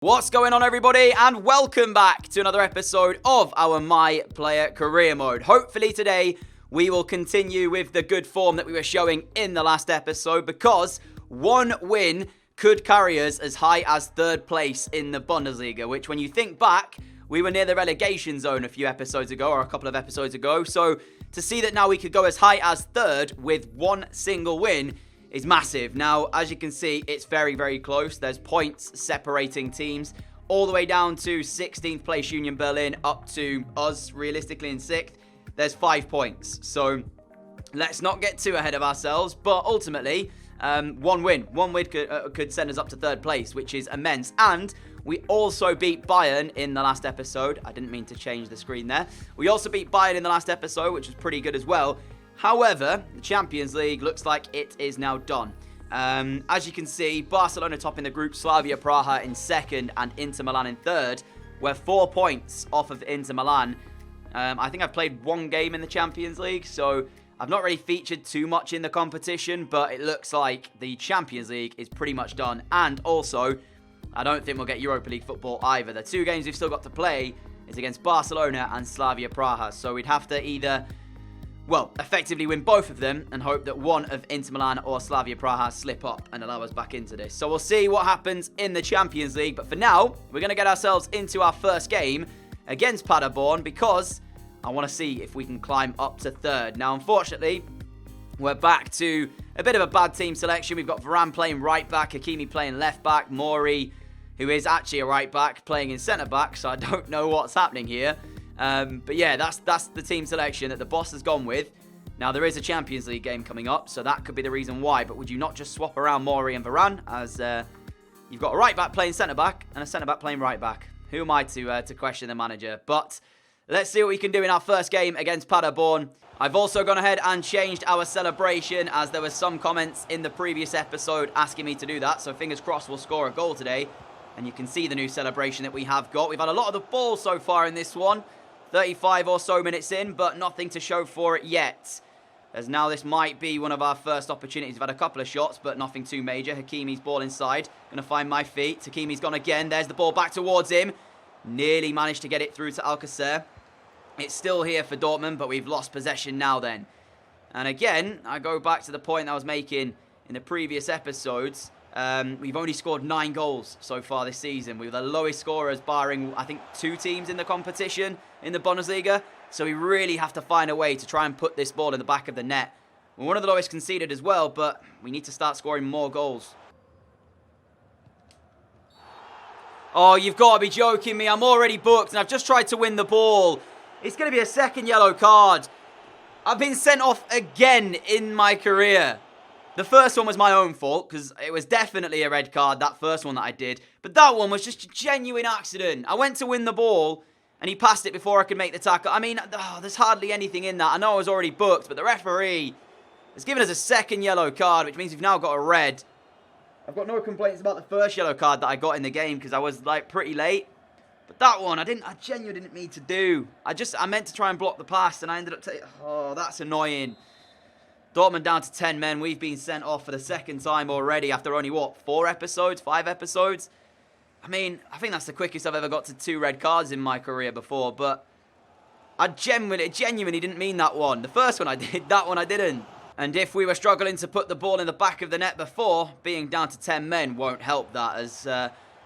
What's going on, everybody, and welcome back to another episode of our My Player Career Mode. Hopefully today we will continue with the good form that we were showing in the last episode, because one win could carry us as high as third place in the Bundesliga, which, when you think back, we were near the relegation zone a few episodes ago, or a couple of episodes ago. So to see that now we could go as high as third with one single win is massive. Now, as you can see, it's very, very close. There's points separating teams all the way down to 16th place Union Berlin up to us, realistically, in 6th. There's 5 points. So let's not get too ahead of ourselves. But ultimately, one win could send us up to third place, which is immense. And we also beat Bayern in the last episode. I didn't mean to change the screen there. We also beat Bayern in the last episode, which was pretty good as well. However, the Champions League looks like it is now done. As you can see, Barcelona topping the group, Slavia Praha in second, and Inter Milan in third. We're 4 points off of Inter Milan. I think I've played one game in the Champions League, so I've not really featured too much in the competition, but it looks like the Champions League is pretty much done. And also, I don't think we'll get Europa League football either. The 2 games we've still got to play is against Barcelona and Slavia Praha, so we'd have to either, well, effectively win both of them and hope that one of Inter Milan or Slavia Praha slip up and allow us back into this. So we'll see what happens in the Champions League. But for now, we're going to get ourselves into our first game against Paderborn, because I want to see if we can climb up to third. Now, unfortunately, we're back to a bit of a bad team selection. We've got Varane playing right back, Hakimi playing left back, Mori, who is actually a right back, playing in centre back. So I don't know what's happening here. But yeah, that's the team selection that the boss has gone with. Now, there is a Champions League game coming up, so that could be the reason why. But would you not just swap around Mori and Varane, as you've got a right back playing centre back and a centre back playing right back? Who am I to question the manager? But let's see what we can do in our first game against Paderborn. I've also gone ahead and changed our celebration, as there were some comments in the previous episode asking me to do that. So fingers crossed we'll score a goal today. And you can see the new celebration that we have got. We've had a lot of the ball so far in this one. 35 or so minutes in, but nothing to show for it yet. As now this might be one of our first opportunities. We've had a couple of shots, but nothing too major. Hakimi's ball inside. Going to find my feet. Hakimi's gone again. There's the ball back towards him. Nearly managed to get it through to Alcacer. It's still here for Dortmund, but we've lost possession now then. And again, I go back to the point I was making in the previous episodes. We've only scored 9 goals so far this season. We're the lowest scorers, barring, I think, 2 teams in the competition in the Bundesliga. So we really have to find a way to try and put this ball in the back of the net. We're one of the lowest conceded as well, but we need to start scoring more goals. Oh, you've got to be joking me. I'm already booked, and I've just tried to win the ball. It's going to be a second yellow card. I've been sent off again in my career. The first one was my own fault, because it was definitely a red card, that first one that I did. But that one was just a genuine accident. I went to win the ball, and he passed it before I could make the tackle. I mean, there's hardly anything in that. I know I was already booked, but the referee has given us a second yellow card, which means we've now got a red. I've got no complaints about the first yellow card that I got in the game, because I was, like, pretty late. But that one, I genuinely didn't mean to do. I meant to try and block the pass, and I ended up taking... Oh, that's annoying. Dortmund down to 10 men. We've been sent off for the second time already after only, what, 4 episodes? 5 episodes? I mean, I think that's the quickest I've ever got to 2 red cards in my career before, but I genuinely didn't mean that one. The first one I did, that one I didn't. And if we were struggling to put the ball in the back of the net before, being down to 10 men won't help that, as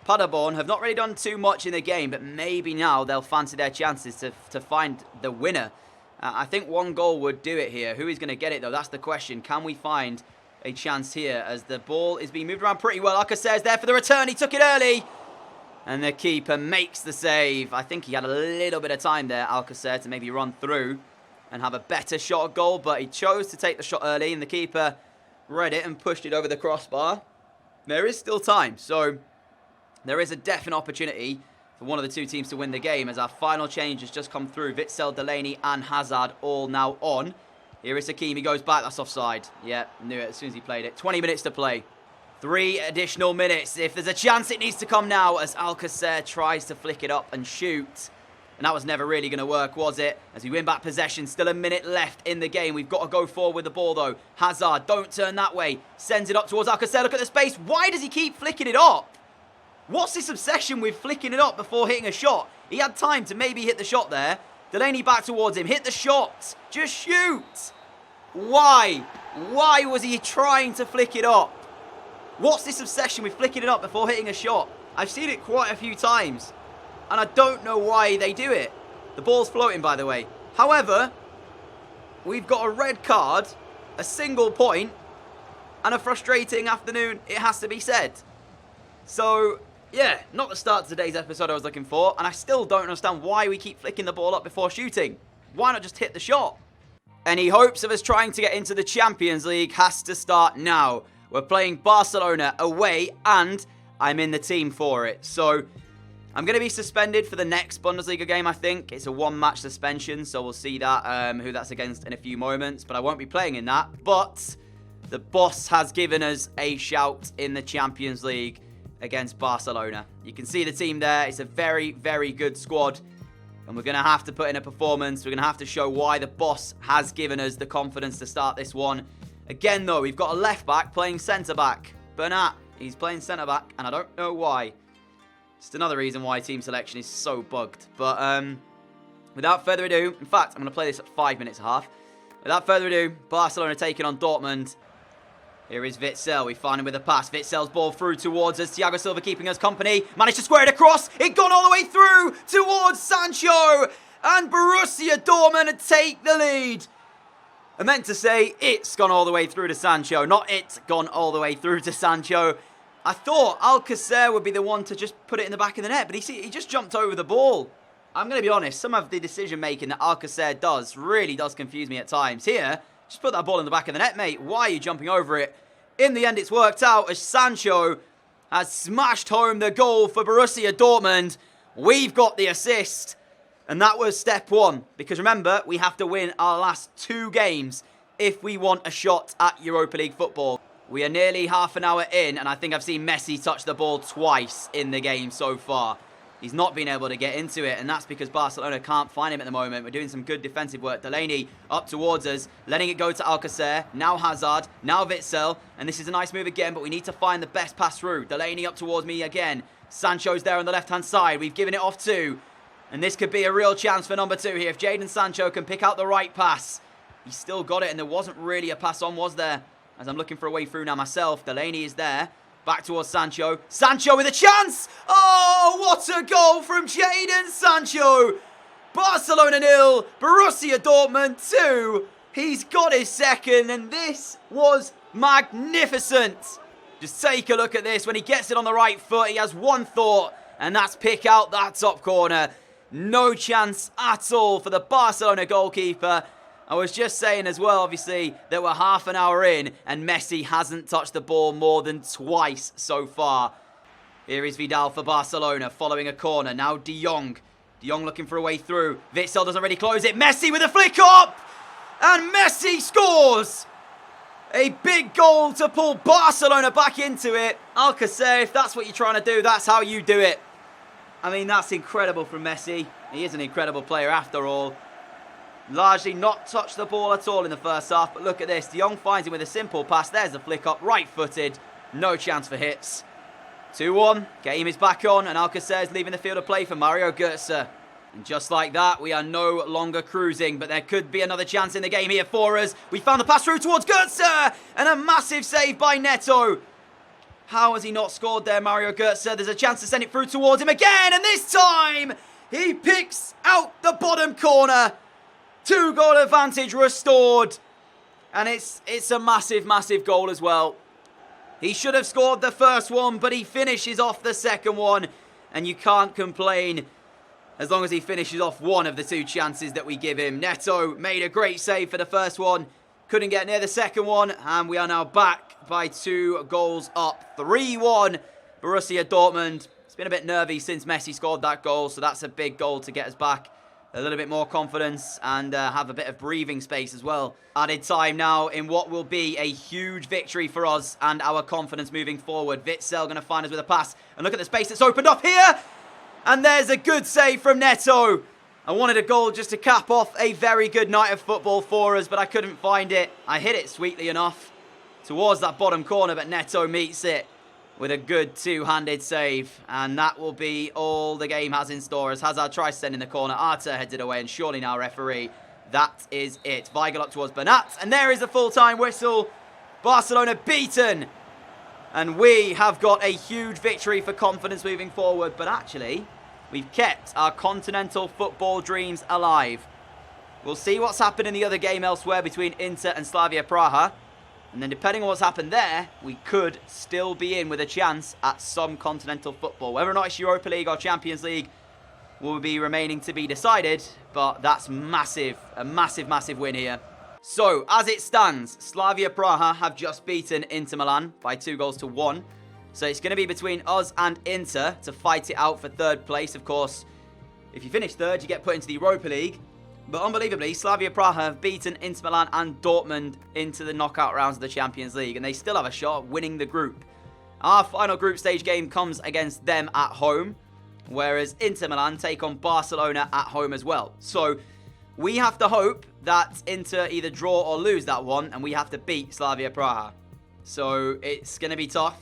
Paderborn have not really done too much in the game, but maybe now they'll fancy their chances to find the winner. I think 1 goal would do it here. Who is going to get it, though? That's the question. Can we find a chance here, as the ball is being moved around pretty well? Alcacer's there for the return. He took it early. And the keeper makes the save. I think he had a little bit of time there, Alcacer, to maybe run through and have a better shot at goal. But he chose to take the shot early, and the keeper read it and pushed it over the crossbar. There is still time. So there is a definite opportunity for one of the 2 teams to win the game, as our final change has just come through. Witsel, Delaney and Hazard all now on. Here is Hakimi, goes back, that's offside. Yeah, knew it as soon as he played it. 20 minutes to play. 3 additional minutes. If there's a chance, it needs to come now, as Alcacer tries to flick it up and shoot. And that was never really going to work, was it? As we win back possession, still a minute left in the game. We've got to go forward with the ball, though. Hazard, don't turn that way. Sends it up towards Alcacer. Look at the space. Why does he keep flicking it up? What's this obsession with flicking it up before hitting a shot? He had time to maybe hit the shot there. Delaney back towards him. Hit the shot. Just shoot. Why? Why was he trying to flick it up? What's this obsession with flicking it up before hitting a shot? I've seen it quite a few times, and I don't know why they do it. The ball's floating, by the way. However, we've got a red card, a single point, and a frustrating afternoon, it has to be said. So, yeah, not the start to today's episode I was looking for, and I still don't understand why we keep flicking the ball up before shooting. Why not just hit the shot? Any hopes of us trying to get into the Champions League has to start now. We're playing Barcelona away, and I'm in the team for it. So, I'm going to be suspended for the next Bundesliga game, I think. It's a one-match suspension, so we'll see that who that's against in a few moments. But I won't be playing in that. But the boss has given us a shout in the Champions League against Barcelona. You can see the team there. It's a very, very good squad. And we're going to have to put in a performance. We're going to have to show why the boss has given us the confidence to start this one. Again, though, we've got a left-back playing centre-back. Bernat, he's playing centre-back, and I don't know why. Just another reason why team selection is so bugged. But without further ado, in fact, I'm going to play this at 5 minutes and a half. Without further ado, Barcelona taking on Dortmund. Here is Witsel. We find him with a pass. Witsel's ball through towards us. Thiago Silva keeping us company. Managed to square it across. It gone all the way through towards Sancho. And Borussia Dortmund take the lead. I meant to say it's gone all the way through to Sancho. Not it's gone all the way through to Sancho. I thought Alcacer would be the one to just put it in the back of the net. But he just jumped over the ball. I'm going to be honest. Some of the decision-making that Alcacer does really does confuse me at times. Here, just put that ball in the back of the net, mate. Why are you jumping over it? In the end, it's worked out as Sancho has smashed home the goal for Borussia Dortmund. We've got the assist. And that was step one. Because remember, we have to win our last 2 games if we want a shot at Europa League football. We are nearly half an hour in, and I think I've seen Messi touch the ball twice in the game so far. He's not been able to get into it, and that's because Barcelona can't find him at the moment. We're doing some good defensive work. Delaney up towards us, letting it go to Alcacer. Now Hazard, now Witsel, and this is a nice move again, but we need to find the best pass through. Delaney up towards me again. Sancho's there on the left-hand side. We've given it off too, and this could be a real chance for number 2 here. If Jadon Sancho can pick out the right pass. He's still got it, and there wasn't really a pass on, was there? As I'm looking for a way through now myself. Delaney is there. Back towards Sancho. Sancho with a chance! Oh, what a goal from Jadon Sancho! Barcelona 0, Borussia Dortmund 2. He's got his second, and this was magnificent. Just take a look at this. When he gets it on the right foot, he has one thought, and that's pick out that top corner. No chance at all for the Barcelona goalkeeper. I was just saying as well, obviously, that we're half an hour in and Messi hasn't touched the ball more than twice so far. Here is Vidal for Barcelona, following a corner. Now De Jong. De Jong looking for a way through. Witsel doesn't really close it. Messi with a flick up! And Messi scores! A big goal to pull Barcelona back into it. Alcacer, if that's what you're trying to do, that's how you do it. I mean, that's incredible from Messi. He is an incredible player after all. Largely not touched the ball at all in the first half, but look at this. De Jong finds him with a simple pass. There's the flick up, right-footed. No chance for hits. 2-1. Game is back on, and Alcacer is leaving the field of play for Mario Götze. And just like that, we are no longer cruising, but there could be another chance in the game here for us. We found the pass through towards Götze, and a massive save by Neto. How has he not scored there, Mario Götze? There's a chance to send it through towards him again, and this time, he picks out the bottom corner. 2-goal advantage restored. And it's a massive, massive goal as well. He should have scored the first one, but he finishes off the second one. And you can't complain as long as he finishes off one of the 2 chances that we give him. Neto made a great save for the first one. Couldn't get near the second one. And we are now back by 2 goals up. 3-1 Borussia Dortmund. It's been a bit nervy since Messi scored that goal. So that's a big goal to get us back a little bit more confidence and have a bit of breathing space as well. Added time now in what will be a huge victory for us and our confidence moving forward. Witsel going to find us with a pass. And look at the space that's opened up here. And there's a good save from Neto. I wanted a goal just to cap off a very good night of football for us, but I couldn't find it. I hit it sweetly enough towards that bottom corner, but Neto meets it. with a good two-handed save. And that will be all the game has in store as Hazard tries to send in the corner. Arte heads it away, and surely now referee. That is it. Weigel up towards Bernat, and there is the full-time whistle. Barcelona beaten. And we have got a huge victory for confidence moving forward. But actually, we've kept our continental football dreams alive. We'll see what's happened in the other game elsewhere between Inter and Slavia Praha. And then depending on what's happened there, we could still be in with a chance at some continental football. Whether or not it's Europa League or Champions League will be remaining to be decided. But that's massive. A massive, massive win here. So, as it stands, Slavia Praha have just beaten Inter Milan by 2-1. So it's going to be between us and Inter to fight it out for third place. Of course, if you finish third, you get put into the Europa League. But unbelievably, Slavia Praha have beaten Inter Milan and Dortmund into the knockout rounds of the Champions League. And they still have a shot at winning the group. Our final group stage game comes against them at home. Whereas Inter Milan take on Barcelona at home as well. So we have to hope that Inter either draw or lose that one, and we have to beat Slavia Praha. So it's going to be tough,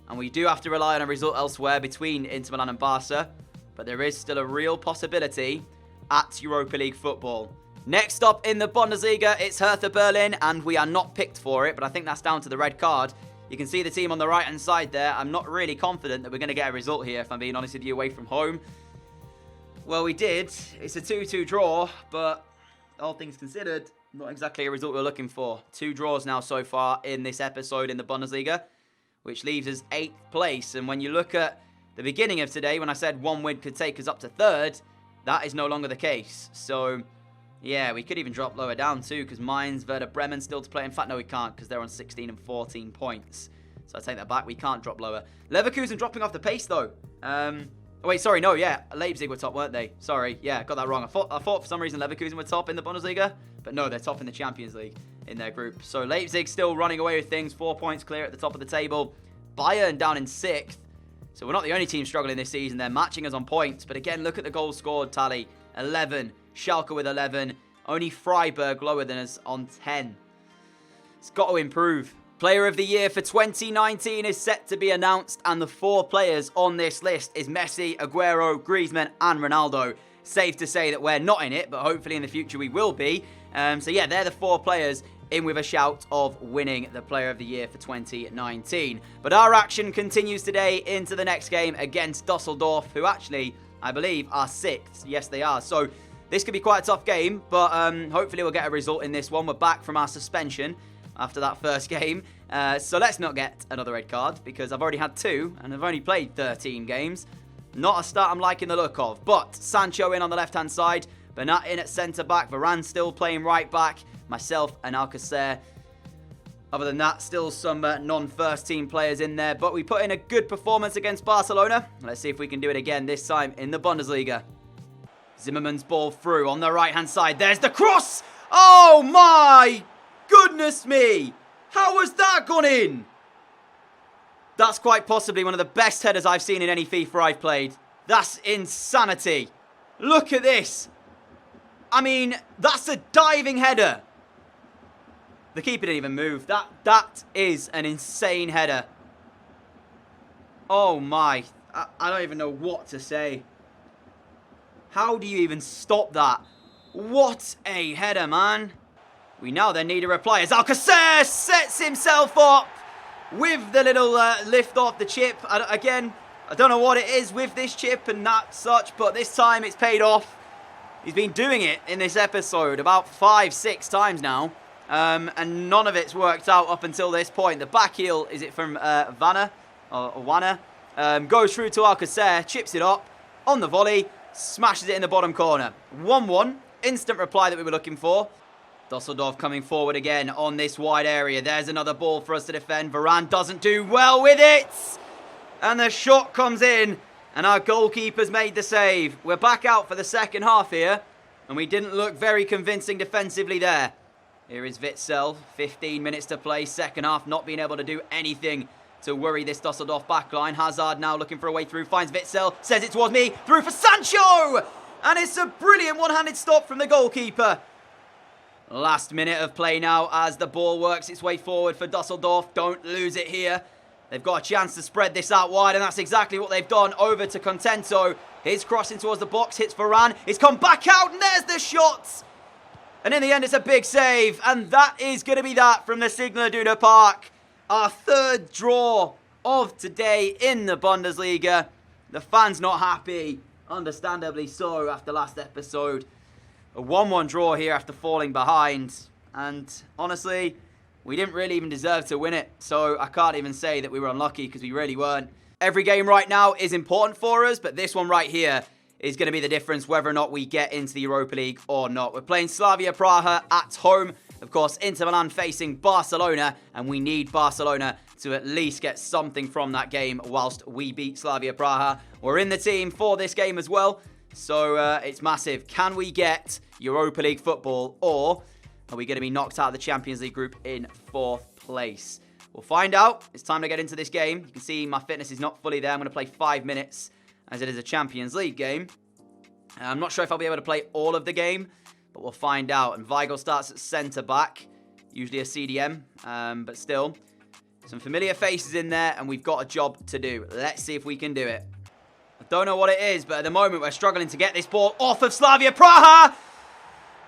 and we do have to rely on a result elsewhere between Inter Milan and Barca, but there is still a real possibility at Europa League football. Next up in the Bundesliga, it's Hertha Berlin, and we are not picked for it, but I think that's down to the red card. You can see the team on the right-hand side there. I'm not really confident that we're going to get a result here, if I'm being honest with you, away from home. Well, we did. It's a 2-2 draw, but all things considered, not exactly a result we're looking for. 2 draws now so far in this episode in the Bundesliga, which leaves us 8th place. And when you look at the beginning of today, when I said 1 win could take us up to 3rd, that is no longer the case. So, yeah, we could even drop lower down too, because Mainz, Werder Bremen still to play. In fact, no, we can't, because they're on 16 and 14 points. So I take that back. We can't drop lower. Leverkusen dropping off the pace, though. Oh, wait, sorry, no, yeah. Leipzig were top, weren't they? Sorry, yeah, got that wrong. I thought for some reason Leverkusen were top in the Bundesliga, but no, they're top in the Champions League in their group. So Leipzig still running away with things, 4 points clear at the top of the table. Bayern down in 6th. So we're not the only team struggling this season. They're matching us on points. But again, look at the goals scored tally. 11. Schalke with 11. Only Freiburg lower than us on 10. It's got to improve. Player of the Year for 2019 is set to be announced, and the 4 players on this list is Messi, Aguero, Griezmann and Ronaldo. Safe to say that we're not in it, but hopefully in the future we will be. So yeah, they're the 4 players in with a shout of winning the Player of the Year for 2019. But our action continues today into the next game against Dusseldorf, who actually, I believe, are 6th. Yes, they are. So this could be quite a tough game, but hopefully we'll get a result in this one. We're back from our suspension after that first game. So let's not get another red card, because I've already had 2 and I've only played 13 games. Not a start I'm liking the look of. But Sancho in on the left-hand side. Bernat in at centre-back. Varane still playing right-back. Myself and Alcacer. Other than that, still some non-first team players in there. But we put in a good performance against Barcelona. Let's see if we can do it again, this time in the Bundesliga. Zimmerman's ball through on the right-hand side. There's the cross! Oh my goodness me! How has that gone in? That's quite possibly one of the best headers I've seen in any FIFA I've played. That's insanity. Look at this. I mean, that's a diving header. The keeper didn't even move. That is an insane header. Oh my. I don't even know what to say. How do you even stop that? What a header, man. We now then need a reply as Alcacer sets himself up with the little lift off the chip. Again, I don't know what it is with this chip and that such, but this time it's paid off. He's been doing it in this episode about 5-6 times now, and none of it's worked out up until this point. The back heel, is it from Wana? Goes through to Alcacer, chips it up on the volley, smashes it in the bottom corner. 1-1, instant reply that we were looking for. Dusseldorf coming forward again on this wide area. There's another ball for us to defend. Varane doesn't do well with it. And the shot comes in. And our goalkeeper's made the save. We're back out for the second half here. And we didn't look very convincing defensively there. Here is Witsel. 15 minutes to play. Second half, not being able to do anything to worry this Dusseldorf backline. Hazard now looking for a way through. Finds Witsel. Says it towards me. Through for Sancho. And it's a brilliant one-handed stop from the goalkeeper. Last minute of play now as the ball works its way forward for Dusseldorf. Don't lose it here. They've got a chance to spread this out wide, and that's exactly what they've done. Over to Contento. His crossing towards the box, hits Varane. It's come back out, and there's the shot. And in the end, it's a big save. And that is going to be that from the Signal Iduna Park. Our third draw of today in the Bundesliga. The fans not happy, understandably so, after last episode. A 1-1 draw here after falling behind. And honestly, we didn't really even deserve to win it. So I can't even say that we were unlucky, because we really weren't. Every game right now is important for us, but this one right here is going to be the difference whether or not we get into the Europa League or not. We're playing Slavia Praha at home. Of course, Inter Milan facing Barcelona, and we need Barcelona to at least get something from that game whilst we beat Slavia Praha. We're in the team for this game as well, so it's massive. Can we get Europa League football, or are we going to be knocked out of the Champions League group in 4th place? We'll find out. It's time to get into this game. You can see my fitness is not fully there. I'm going to play 5 minutes, as it is a Champions League game. I'm not sure if I'll be able to play all of the game, but we'll find out. And Weigl starts at centre-back, usually a CDM, but still. Some familiar faces in there, and we've got a job to do. Let's see if we can do it. I don't know what it is, but at the moment we're struggling to get this ball off of Slavia Praha.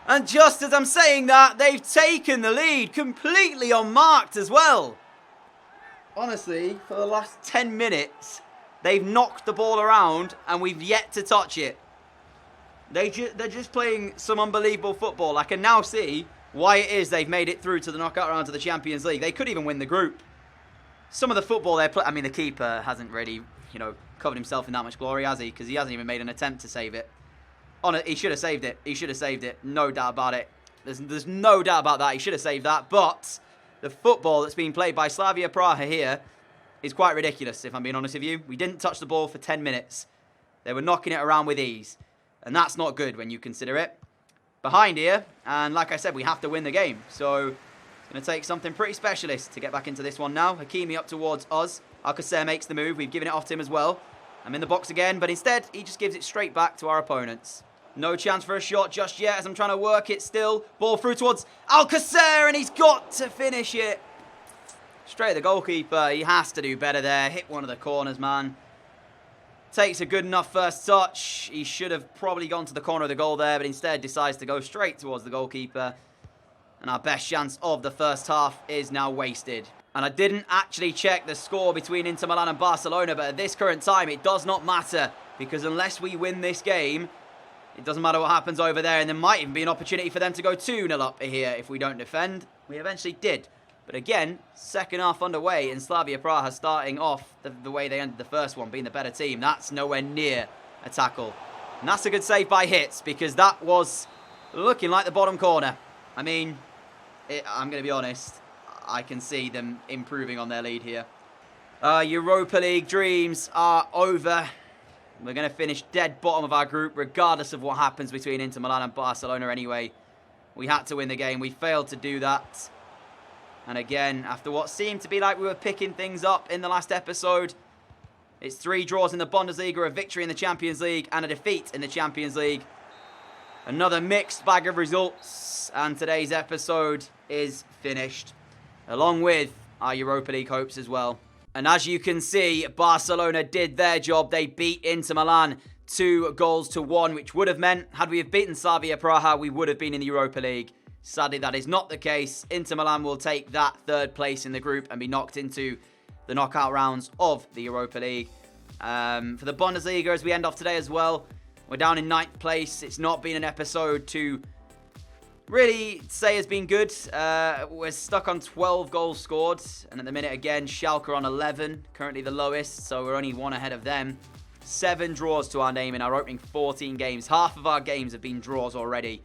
And just as I'm saying that, they've taken the lead completely unmarked as well. Honestly, for the last 10 minutes, they've knocked the ball around and we've yet to touch it. They're just playing some unbelievable football. I can now see why it is they've made it through to the knockout round of the Champions League. They could even win the group. Some of the football they're playing... I mean, the keeper hasn't really, covered himself in that much glory, has he? Because he hasn't even made an attempt to save it. He should have saved it. He should have saved it. No doubt about it. There's no doubt about that. He should have saved that. But the football that's being played by Slavia Praha here is quite ridiculous, if I'm being honest with you. We didn't touch the ball for 10 minutes. They were knocking it around with ease. And that's not good when you consider it. Behind here, and like I said, we have to win the game. So it's going to take something pretty specialist to get back into this one now. Hakimi up towards us. Alcacer makes the move. We've given it off to him as well. I'm in the box again, but instead, he just gives it straight back to our opponents. No chance for a shot just yet as I'm trying to work it still. Ball through towards Alcacer, and he's got to finish it. Straight at the goalkeeper. He has to do better there. Hit one of the corners, man. Takes a good enough first touch. He should have probably gone to the corner of the goal there, but instead decides to go straight towards the goalkeeper. And our best chance of the first half is now wasted. And I didn't actually check the score between Inter Milan and Barcelona, but at this current time, it does not matter. Because unless we win this game, it doesn't matter what happens over there. And there might even be an opportunity for them to go 2-0 up here if we don't defend. We eventually did. But again, second half underway, and Slavia Praha starting off the way they ended the first one, being the better team. That's nowhere near a tackle. And that's a good save by Hitz, because that was looking like the bottom corner. I mean, I'm going to be honest, I can see them improving on their lead here. Europa League dreams are over. We're going to finish dead bottom of our group, regardless of what happens between Inter Milan and Barcelona anyway. We had to win the game. We failed to do that. And again, after what seemed to be like we were picking things up in the last episode, it's 3 draws in the Bundesliga, a victory in the Champions League, and a defeat in the Champions League. Another mixed bag of results, and today's episode is finished, along with our Europa League hopes as well. And as you can see, Barcelona did their job. They beat Inter Milan 2-1, which would have meant, had we have beaten Slavia Praha, we would have been in the Europa League. Sadly, that is not the case. Inter Milan will take that 3rd place in the group and be knocked into the knockout rounds of the Europa League. For the Bundesliga, as we end off today as well, we're down in 9th place. It's not been an episode to really say has been good. We're stuck on 12 goals scored. And at the minute, again, Schalke on 11, currently the lowest. So we're only 1 ahead of them. 7 draws to our name in our opening 14 games. Half of our games have been draws already.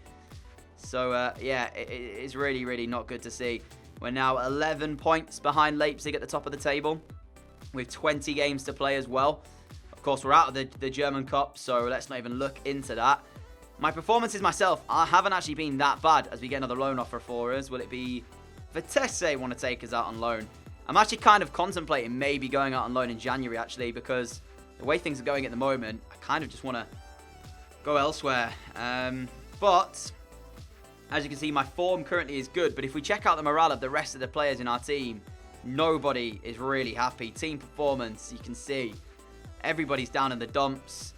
So, yeah, it's really, really not good to see. We're now 11 points behind Leipzig at the top of the table, with 20 games to play as well. Of course, we're out of the German Cup, so let's not even look into that. My performances myself, I haven't actually been that bad as we get another loan offer for us. Will it be Vitesse want to take us out on loan? I'm actually kind of contemplating maybe going out on loan in January, actually, because the way things are going at the moment, I kind of just want to go elsewhere. But as you can see, my form currently is good. But if we check out the morale of the rest of the players in our team, nobody is really happy. Team performance, you can see everybody's down in the dumps.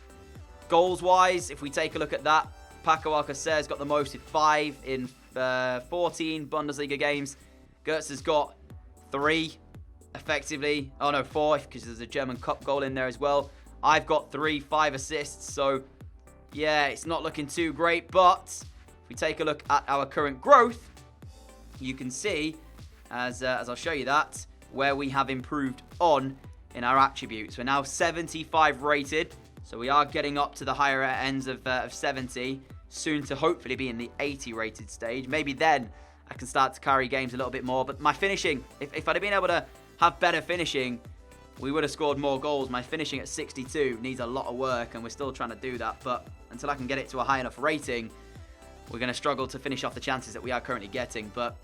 Goals-wise, if we take a look at that, Paco Alcacer's got the most with 5 in 14 Bundesliga games. Gertz has got 3, effectively. Oh, no, 4, because there's a German Cup goal in there as well. I've got 3, 5 assists, so yeah, it's not looking too great. But if we take a look at our current growth, you can see, as I'll show you that, where we have improved on in our attributes. We're now 75 rated, so we are getting up to the higher ends of 70, soon to hopefully be in the 80 rated stage. Maybe then I can start to carry games a little bit more. But my finishing, if I'd have been able to have better finishing, we would have scored more goals. My finishing at 62 needs a lot of work, and we're still trying to do that. But until I can get it to a high enough rating, we're going to struggle to finish off the chances that we are currently getting. But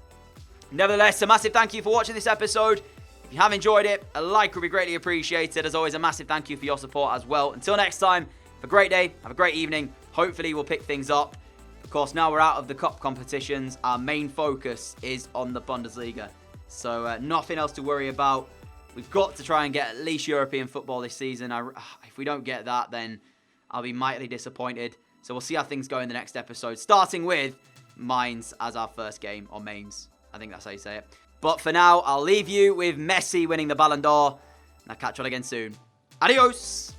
nevertheless, a massive thank you for watching this episode. If you have enjoyed it, a like would be greatly appreciated. As always, a massive thank you for your support as well. Until next time, have a great day, have a great evening. Hopefully, we'll pick things up. Of course, now we're out of the cup competitions, our main focus is on the Bundesliga. So, nothing else to worry about. We've got to try and get at least European football this season. If we don't get that, then I'll be mightily disappointed. So, we'll see how things go in the next episode, starting with Mainz as our first game, or Mainz. I think that's how you say it. But for now, I'll leave you with Messi winning the Ballon d'Or. And I'll catch you all again soon. Adios!